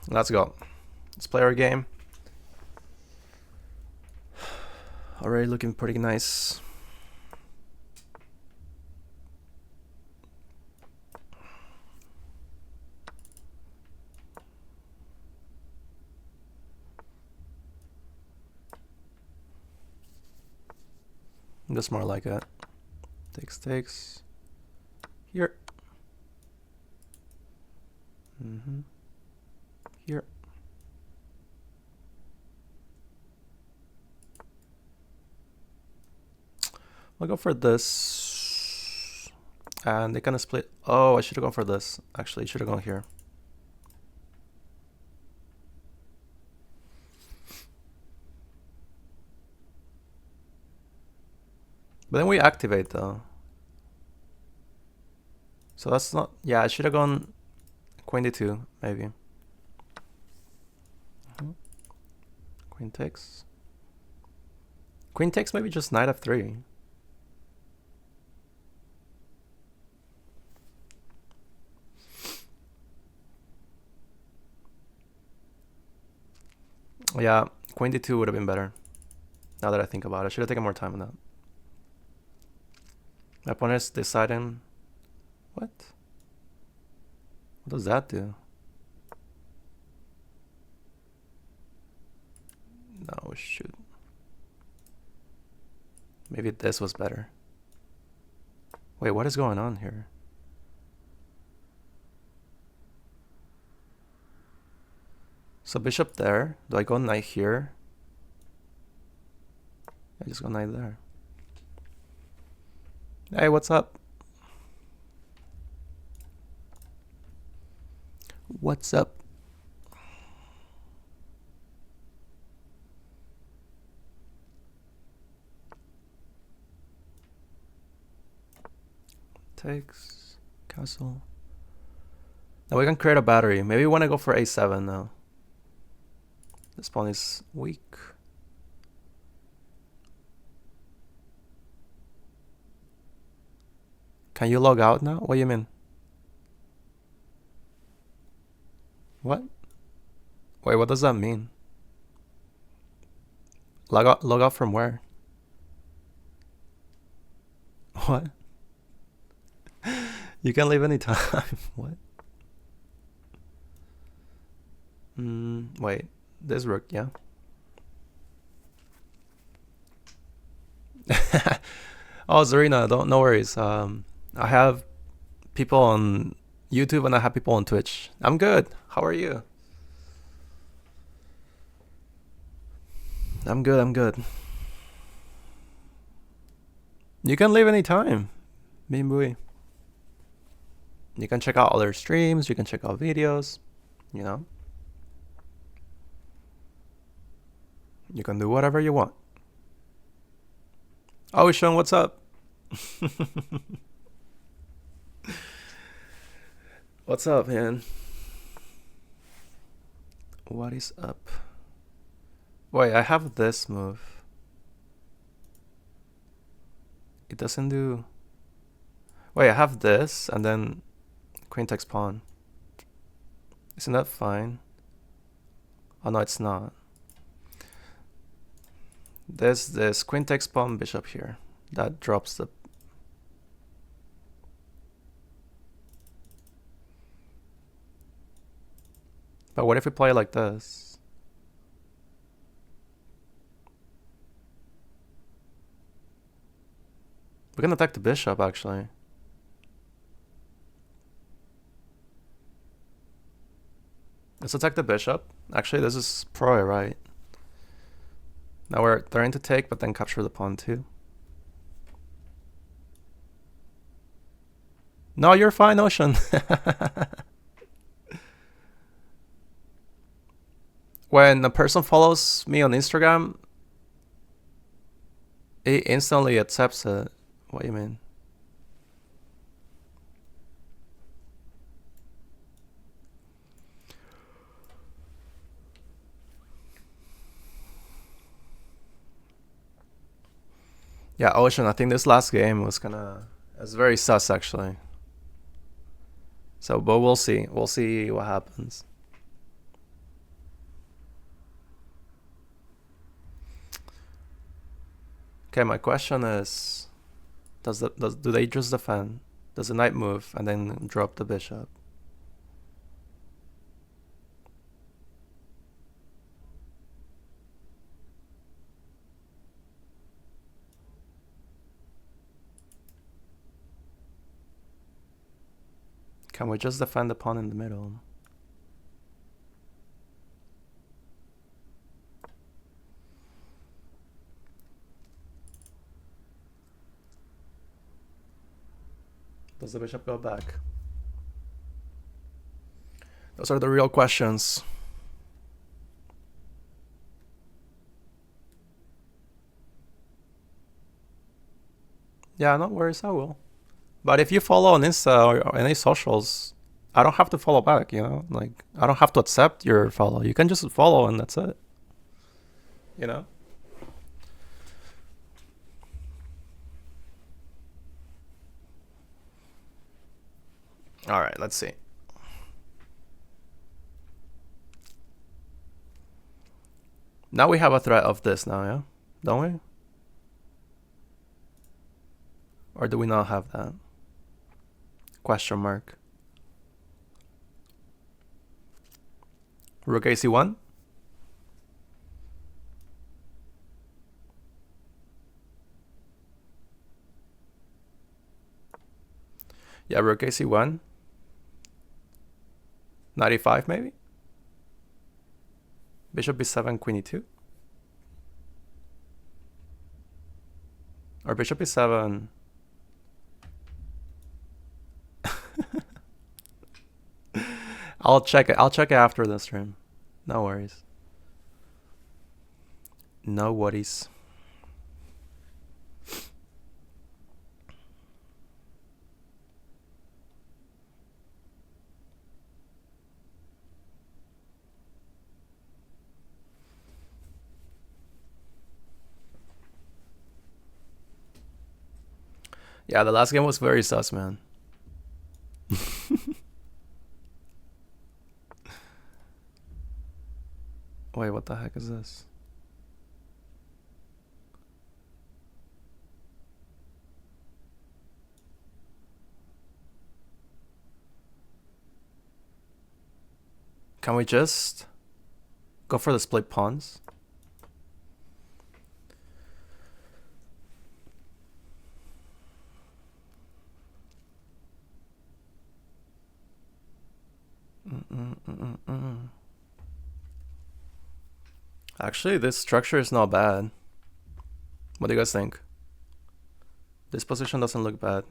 Let's go. Let's play our game. Already looking pretty nice. That's more like it. Takes. Here. Here. I'll go for this. And they kind of split. Oh, I should have gone for this. Actually, should have gone here. But then we activate though. So that's not, yeah, I should have gone queen d2, maybe. Queen takes. Queen takes, maybe just knight f3. Yeah, queen d2 would have been better. Now that I think about it, I should have taken more time on that. My opponent's deciding. What? What does that do? No, shoot. Maybe this was better. Wait, what is going on here? So bishop there. Do I go knight here? I just go knight there. Hey, what's up? What's up? Takes castle. Now we can create a battery. Maybe we want to go for a7 now. This pawn is weak. Can you log out now? What do you mean? What? Wait, what does that mean? Log out from where? What? You can leave anytime. What? Wait. This rook, yeah. Oh, Zarina, no worries. I have people on YouTube and I have people on Twitch. I'm good. How are you? I'm good. You can leave anytime. Mimbui. You can check out other streams, you can check out videos, you know. You can do whatever you want. Oh, Sean, what's up? What's up, man? What is up? Wait, I have this move. It doesn't do... Wait, I have this and then queen takes pawn. Isn't that fine? Oh no, it's not. There's this queen takes pawn, bishop here. That drops the... But what if we play like this? We can attack the bishop, actually. Let's attack the bishop. Actually, this is pro, right? Now we're trying to take, but then capture the pawn too. No, you're fine, Ocean. When a person follows me on Instagram, it instantly accepts it. What do you mean? Yeah, Ocean, I think this last game was it's very sus actually. So, but we'll see. We'll see what happens. Okay, my question is, do they just defend? Does the knight move and then drop the bishop? Can we just defend the pawn in the middle? Does the bishop go back? Those are the real questions. Yeah, no worries, I will. But if you follow on Insta or any socials, I don't have to follow back, you know? Like, I don't have to accept your follow. You can just follow and that's it. You know? All right, let's see. Now we have a threat of this now, yeah? Don't we? Or do we not have that? Question mark. Rook AC1? Yeah, rook AC1. 95 maybe? Bishop B7, Queen E2? Or Bishop E7... I'll check it. I'll check it after this stream. No worries. No worries. Yeah, the last game was very sus, man. Wait, what the heck is this? Can we just go for the split pawns? Actually, this structure is not bad. What do you guys think? This position doesn't look bad.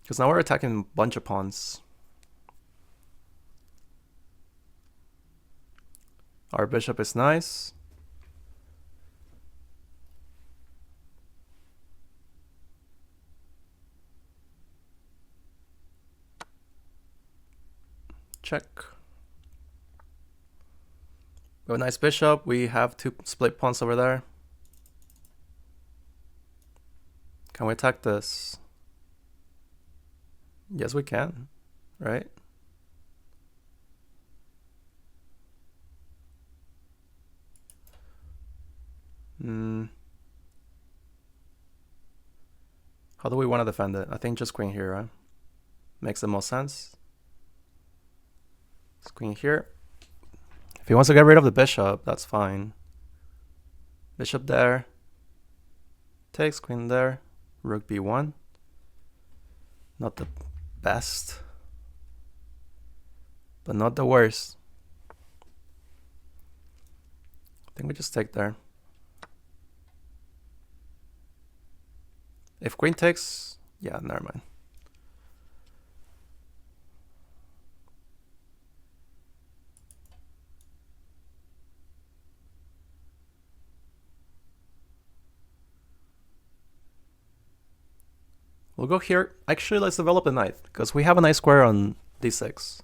Because now we're attacking a bunch of pawns. Our bishop is nice. Check. We have a nice bishop. We have two split pawns over there. Can we attack this? Yes, we can, right? How do we want to defend it? I think just queen here, right? Makes the most sense. It's queen here. If he wants to get rid of the bishop, that's fine. Bishop there. Takes queen there. Rook b1. Not the best, but not the worst. I think we just take there. If queen takes, yeah, never mind. We'll go here. Actually, let's develop the knight, because we have a nice square on d6.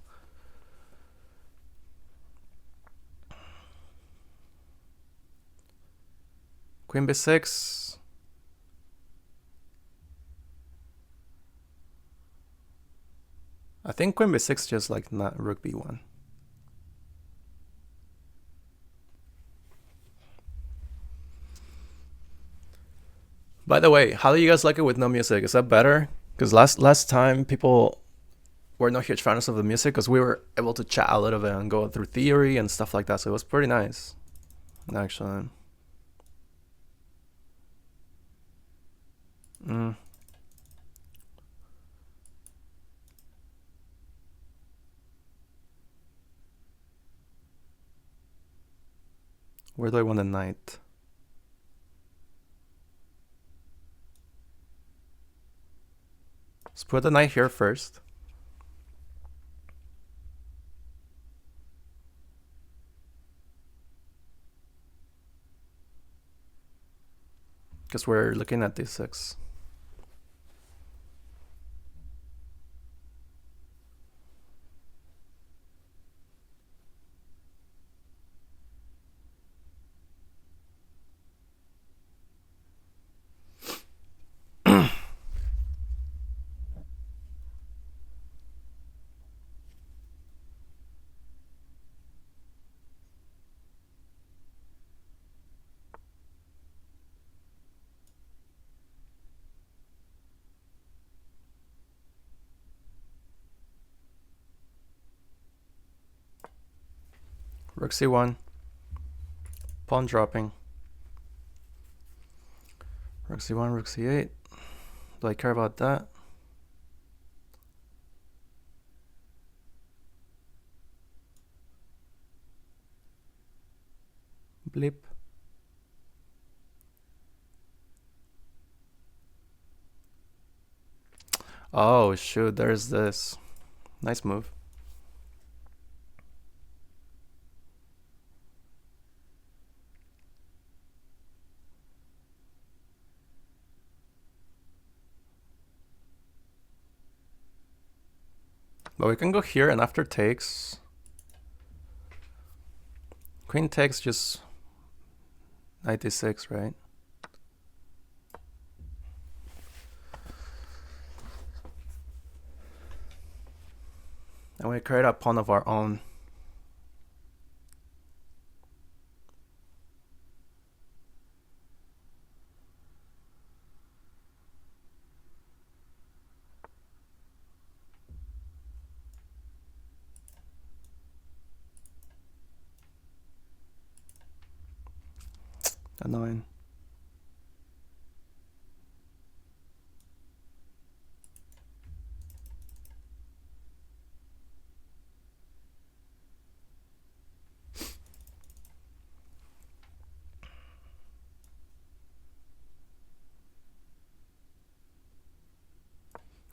Queen b6. I think queen b6 just like not rook b1. By the way, how do you guys like it with no music? Is that better? Because last time people were not huge fans of the music because we were able to chat a little bit and go through theory and stuff like that. So it was pretty nice, actually. Where do I want the knight? Let's put the knight here first. Because we're looking at d6. Rook c1. Pawn dropping. Rook c1, rook c8. Do I care about that? Blip. Oh shoot, there's this. Nice move. But we can go here and after takes. Queen takes just 96, right? And we create a pawn of our own. Annoying.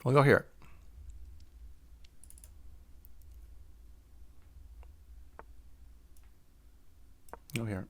We'll go here. Go here.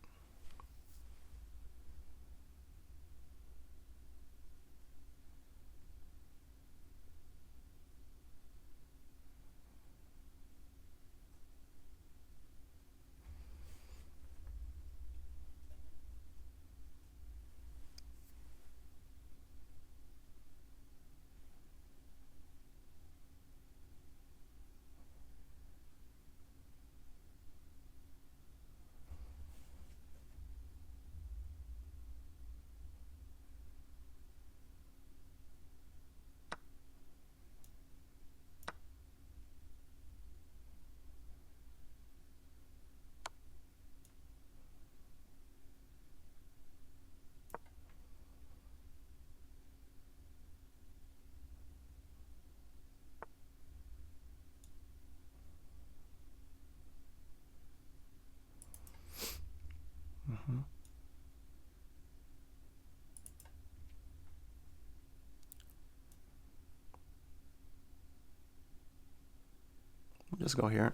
Just go here.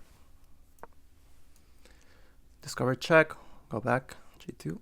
Discover check. Go back. G2.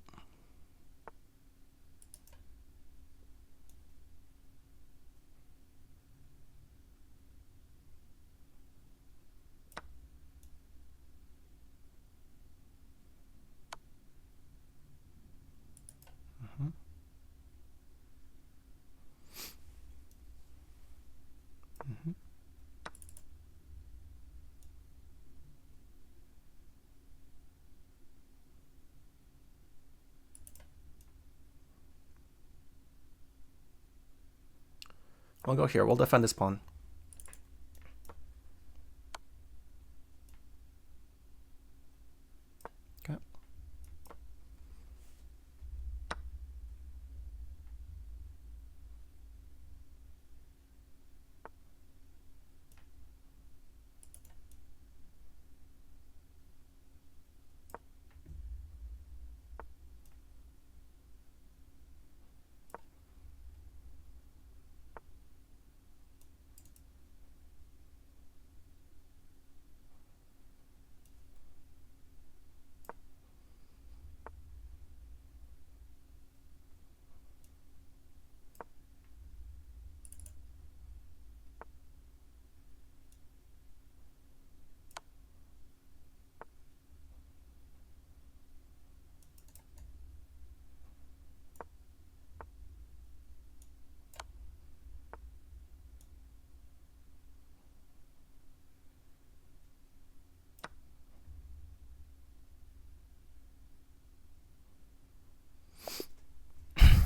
I'll go here. We'll defend this pawn. Okay.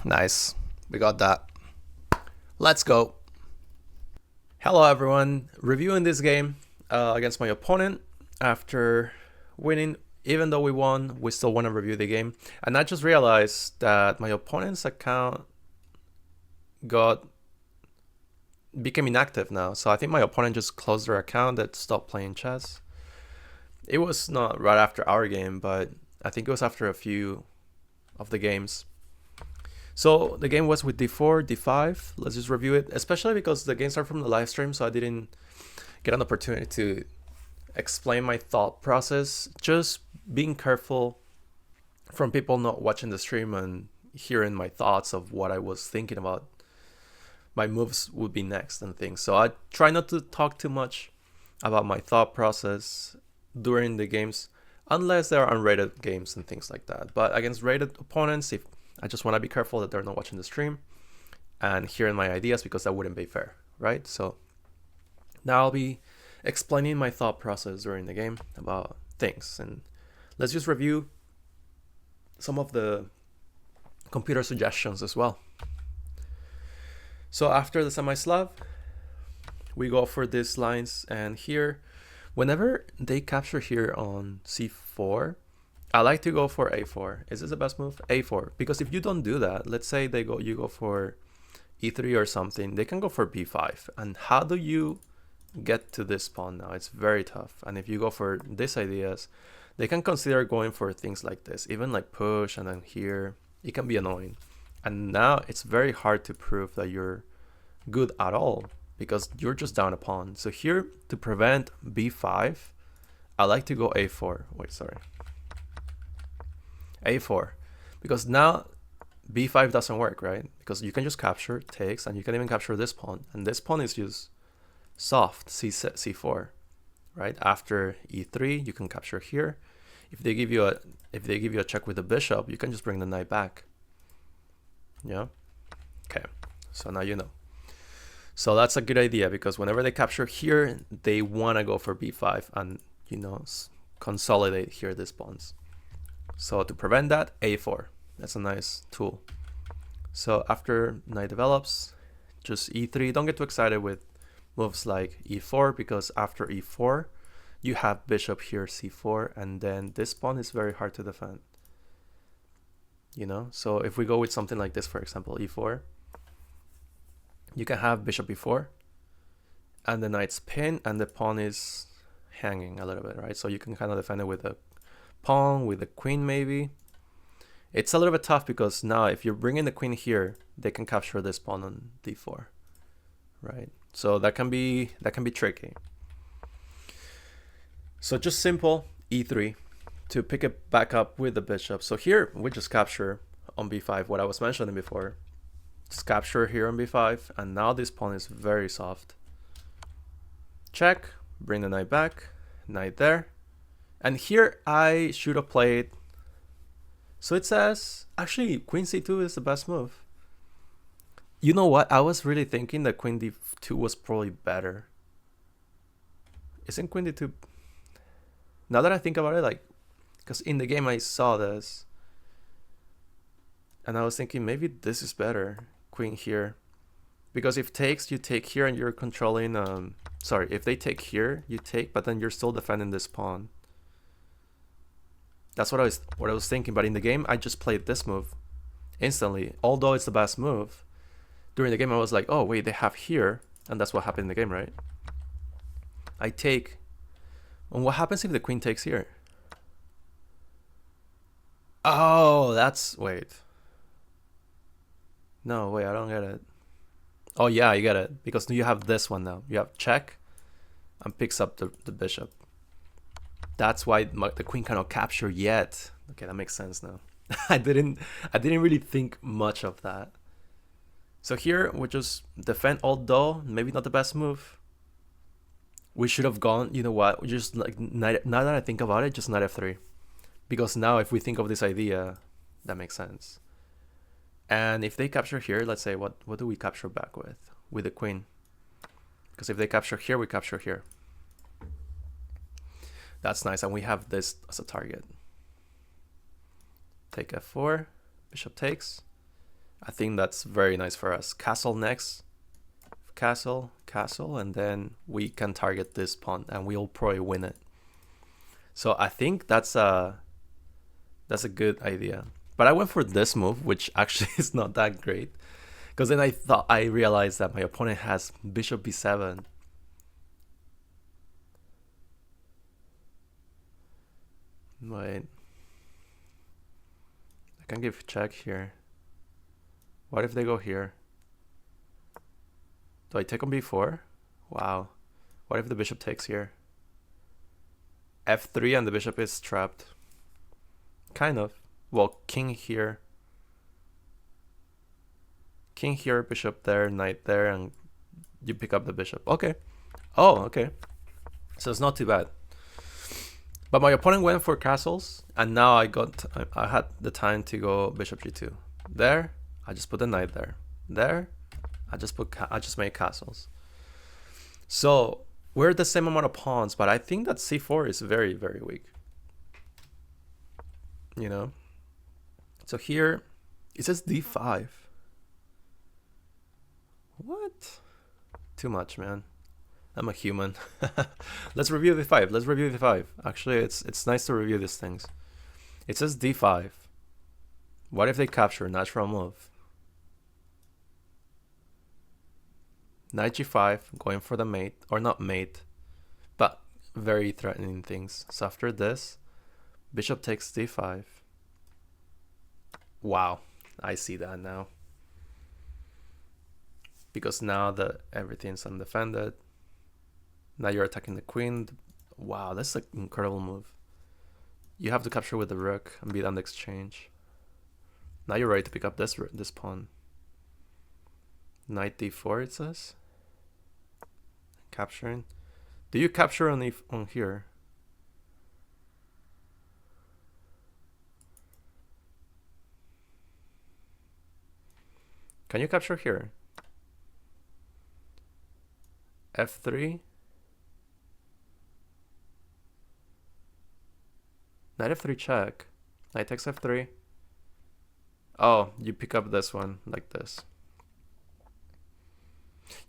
Nice. We got that. Let's go. Hello everyone. Reviewing this game against my opponent after winning. Even though we won, we still want to review the game. And I just realized that my opponent's account became inactive now. So I think my opponent just closed their account and stopped playing chess. It was not right after our game, but I think it was after a few of the games. So the game was with d4, d5. Let's just review it, especially because the games are from the live stream, so I didn't get an opportunity to explain my thought process. Just being careful from people not watching the stream and hearing my thoughts of what I was thinking about my moves would be next and things. So I try not to talk too much about my thought process during the games, unless there are unrated games and things like that. But against rated opponents, if I just want to be careful that they're not watching the stream and hearing my ideas, because that wouldn't be fair, right? So now I'll be explaining my thought process during the game about things, and let's just review some of the computer suggestions as well. So after the semi-Slav, we go for these lines, and here, whenever they capture here on c4, I like to go for a4. Is this the best move? a4. Because if you don't do that, let's say you go for e3 or something, they can go for b5. And how do you get to this pawn now? It's very tough. And if you go for these ideas, they can consider going for things like this, even like push, and then here, it can be annoying. And now it's very hard to prove that you're good at all, because you're just down a pawn. So here, to prevent b5, I like to go a4. Wait, sorry. a4, because now b5 doesn't work, right? Because you can just capture, takes, and you can even capture this pawn, and this pawn is just soft, c4, right? After e3, you can capture here. If they give you a check with the bishop, you can just bring the knight back. Yeah. Okay. So now you know. So that's a good idea, because whenever they capture here, they want to go for b5 and, you know, consolidate here these pawns. So to prevent that, a4. That's a nice tool. So after knight develops, just e3. Don't get too excited with moves like e4, because after e4, you have bishop here, c4, and then this pawn is very hard to defend. You know, so if we go with something like this, for example, e4, you can have bishop e4, and the knight's pinned, and the pawn is hanging a little bit, right? So you can kind of defend it with a pawn, with the queen maybe. It's a little bit tough, because now if you're bringing the queen here, they can capture this pawn on d4, right? So that can be tricky. So just simple e3 to pick it back up with the bishop. So here we just capture on b5, what I was mentioning before. Just capture here on b5, and now this pawn is very soft. Check, bring the knight back, knight there. And here I should have played, so it says, actually queen c2 is the best move. You know what, I was really thinking that queen d2 was probably better. Isn't queen d2, now that I think about it, like, because in the game I saw this, and I was thinking maybe this is better, queen here, Because if takes, you take here and you're controlling, sorry, if they take here, you take, but then you're still defending this pawn. That's what I was thinking, but in the game, I just played this move instantly. Although it's the best move, during the game I was like, oh wait, they have here, and that's what happened in the game, right? I take, and what happens if the queen takes here? Oh, that's, wait. No, wait, I don't get it. Oh yeah, I get it, because you have this one now. You have check, and picks up the bishop. That's why the queen cannot capture yet. Okay, that makes sense now. I didn't really think much of that. So here we just defend, although maybe not the best move. We should have gone, you know what? We just like now that I think about it, just knight f3, because now if we think of this idea, that makes sense. And if they capture here, let's say what do we capture back with the queen? Because if they capture here, we capture here. That's nice, and we have this as a target. Take f4, bishop takes. I think that's very nice for us. Castle next, castle, castle, and then we can target this pawn, and we'll probably win it. So I think that's a good idea. But I went for this move, which actually is not that great, because then I realized that my opponent has bishop b7. Wait, I can give check here. What if they go here? Do I take on b4? Wow. What if the bishop takes here? f3 and the bishop is trapped. Kind of. Well, king here. King here, bishop there, knight there, and you pick up the bishop. Okay. Oh, okay. So it's not too bad. But my opponent went for castles, and now I had the time to go bishop g2. There, I just put the knight there. There, I just made castles. So we're the same amount of pawns, but I think that c4 is very, very weak. You know? So here, it says d5. What? Too much, man. I'm a human. Let's review d5. Let's review d5. Actually, it's nice to review these things. It says d5. What if they capture? Natural move. Knight g5, going for the mate, or not mate, but very threatening things. So after this, bishop takes d5. Wow, I see that now. Because now that everything's undefended, now you're attacking the queen. Wow, that's an incredible move. You have to capture with the rook and beat on the exchange. Now you're ready to pick up this pawn. Knight d4, it says. Capturing. Do you capture on here? Can you capture here? f3. Knight f3 check. Knight takes f3. Oh, you pick up this one like this.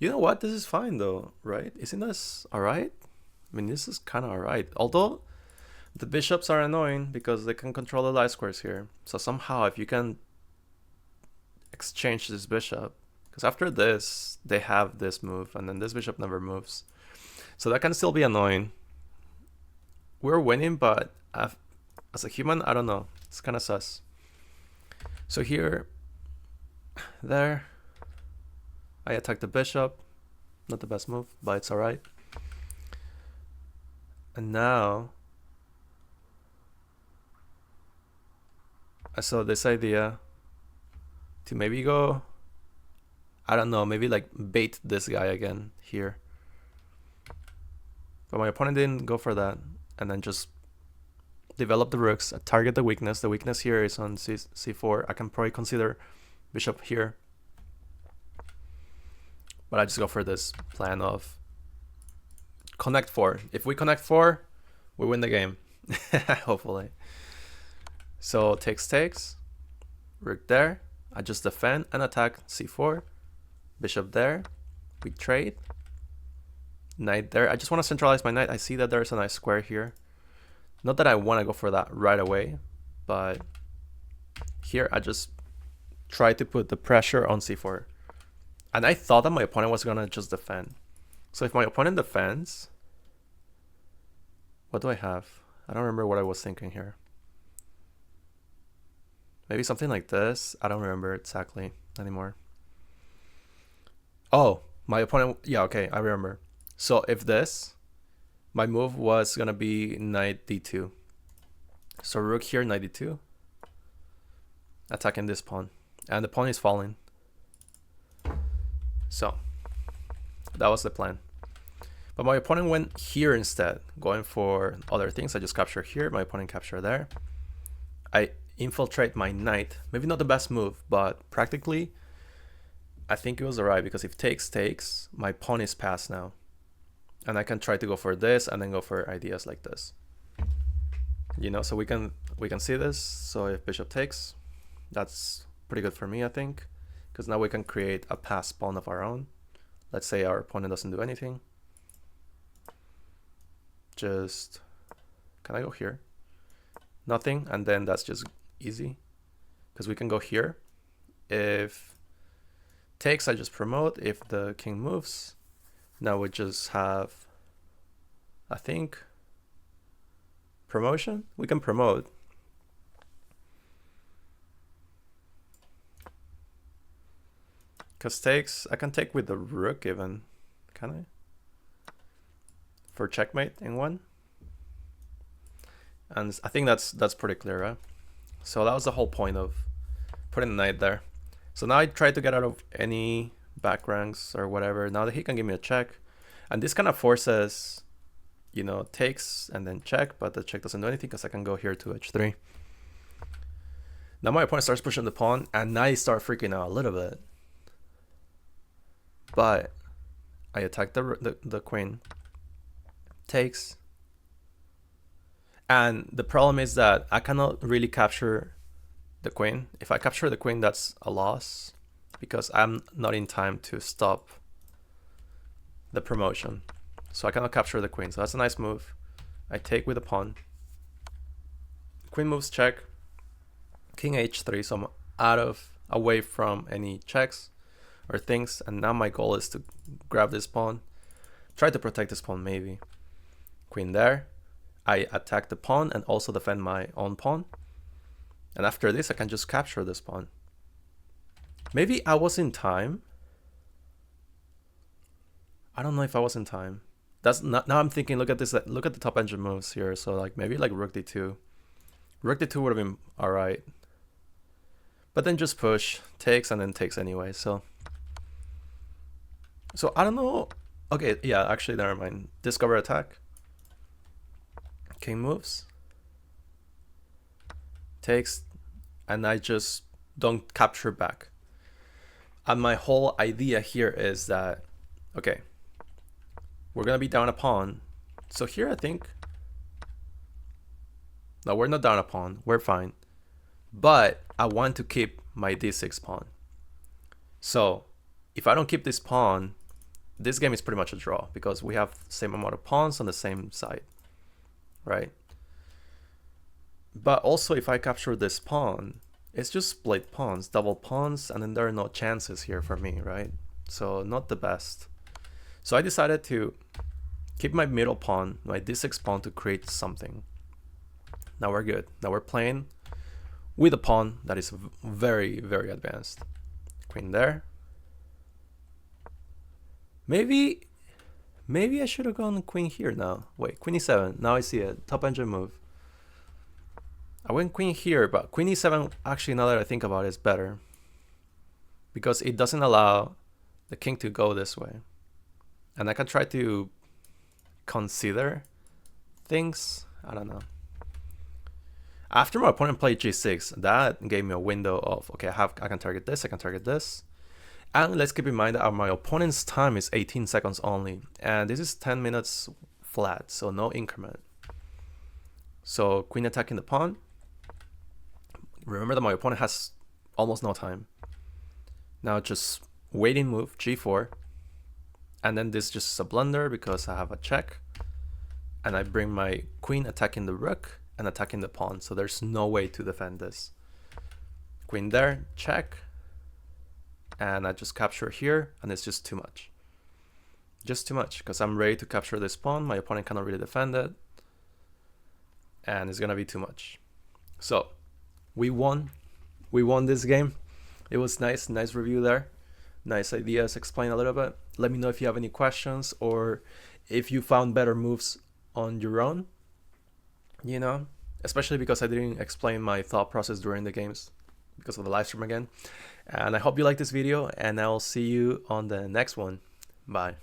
You know what? This is fine though, right? Isn't this alright? I mean, this is kind of alright. Although the bishops are annoying because they can control the light squares here. So somehow if you can exchange this bishop, because after this, they have this move and then this bishop never moves. So that can still be annoying. We're winning, but as a human, I don't know. It's kind of sus. So here, there, I attack the bishop. Not the best move, but it's alright. And now, I saw this idea to maybe go, I don't know, maybe like bait this guy again here. But my opponent didn't go for that, and then just develop the rooks, target the weakness. The weakness here is on c4. I can probably consider bishop here. But I just go for this plan of connect 4. If we connect 4, we win the game. Hopefully. So takes, rook there. I just defend and attack c4. Bishop there. We trade. Knight there. I just want to centralize my knight. I see that there's a nice square here. Not that I want to go for that right away, but here I just try to put the pressure on c4. And I thought that my opponent was going to just defend. So if my opponent defends, what do I have? I don't remember what I was thinking here. Maybe something like this. I don't remember exactly anymore. Oh, my opponent. Yeah, okay, I remember. So if this, my move was going to be knight d2. So rook here, knight d2. Attacking this pawn. And the pawn is falling. So that was the plan. But my opponent went here instead, going for other things. I just capture here, my opponent capture there. I infiltrate my knight. Maybe not the best move, but practically, I think it was alright, because if takes, my pawn is passed now. And I can try to go for this and then go for ideas like this. You know, so we can see this. So if bishop takes, that's pretty good for me, I think. Because now we can create a passed pawn of our own. Let's say our opponent doesn't do anything. Just, can I go here? Nothing, and then that's just easy. Because we can go here. If takes, I just promote. If the king moves, now we just have, I think, promotion. We can promote. Because takes, I can take with the rook even, can I? For checkmate in one. And I think that's pretty clear, right? So that was the whole point of putting the knight there. So now I try to get out of any back ranks or whatever. Now that he can give me a check. And this kind of forces, you know, takes and then check, but the check doesn't do anything because I can go here to h3. Now my opponent starts pushing the pawn, and now I start freaking out a little bit. But I attack the queen. Takes. And the problem is that I cannot really capture the queen. If I capture the queen, that's a loss, because I'm not in time to stop the promotion. So I cannot capture the queen. So that's a nice move. I take with a pawn. Queen moves check. King h3, so I'm away from any checks or things. And now my goal is to grab this pawn. Try to protect this pawn maybe. Queen there. I attack the pawn and also defend my own pawn. And after this, I can just capture this pawn. Maybe I was in time. I don't know if I was in time. That's not, now I'm thinking, look at this, look at the top engine moves here. So like maybe like rook d2. Rook d2 would have been all right. But then just push, takes, and then takes anyway. So I don't know. Okay, yeah, actually, never mind. Discover attack. King moves. Takes, and I just don't capture back. And my whole idea here is that, okay, we're going to be down a pawn. So here I think, no, we're not down a pawn. We're fine. But I want to keep my d6 pawn. So if I don't keep this pawn, this game is pretty much a draw, because we have the same amount of pawns on the same side, right? But also if I capture this pawn, it's just split pawns, double pawns, and then there are no chances here for me, right? So not the best. So I decided to keep my middle pawn, my d6 pawn, to create something. Now we're good. Now we're playing with a pawn that is very, very advanced. Queen there. Maybe I should have gone queen here now. Wait, queen e7. Now I see it. Top engine move. I went queen here, but queen e7, actually, now that I think about it, is better, because it doesn't allow the king to go this way. And I can try to consider things. I don't know. After my opponent played g6, that gave me a window of, okay, I can target this, I can target this. And let's keep in mind that my opponent's time is 18 seconds only. And this is 10 minutes flat, so no increment. So queen attacking the pawn. Remember that my opponent has almost no time. Now just waiting move, g4. And then this just is a blunder because I have a check. And I bring my queen attacking the rook and attacking the pawn. So there's no way to defend this. Queen there, check. And I just capture here, and it's just too much. Just too much, because I'm ready to capture this pawn. My opponent cannot really defend it. And it's gonna be too much. So we won. We won this game. It was nice review there. Nice ideas, explain a little bit. Let me know if you have any questions or if you found better moves on your own, you know, especially because I didn't explain my thought process during the games because of the live stream again. And I hope you like this video, and I'll see you on the next one. Bye.